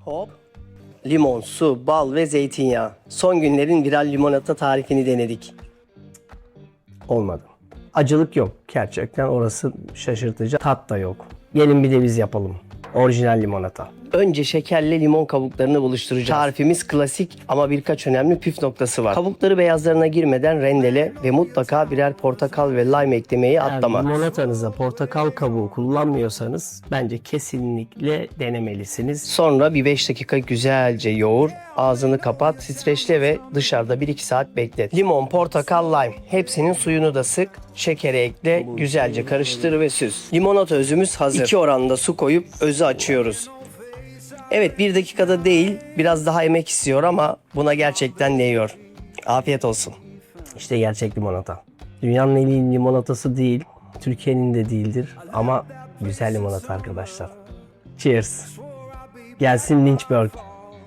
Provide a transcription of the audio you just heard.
Hop. Limon, su, bal ve zeytinyağı. Son günlerin viral limonata tarifini denedik. Olmadı. Acılık yok. Gerçekten orası şaşırtıcı. Tat da yok. Gelin bir de biz yapalım. Orijinal limonata. Önce şekerle limon kabuklarını buluşturacağız. Tarifimiz klasik ama birkaç önemli püf noktası var. Kabukları beyazlarına girmeden rendele ve mutlaka birer portakal ve lime eklemeyi atlama. Eğer limonatanıza portakal kabuğu kullanmıyorsanız bence kesinlikle denemelisiniz. Sonra bir 5 dakika güzelce yoğur, ağzını kapat, streçle ve dışarıda 1-2 saat beklet. Limon, portakal, lime hepsinin suyunu da sık, şekeri ekle, güzelce karıştır ve süz. Limonata özümüz hazır. 2 oranda su koyup özü açıyoruz. Evet, 1 dakikada değil, biraz daha emek istiyor ama buna gerçekten değiyor. Afiyet olsun. İşte gerçek limonata. Dünyanın en iyi limonatası değil, Türkiye'nin de değildir ama güzel limonata arkadaşlar. Cheers. Gelsin Lynchburg.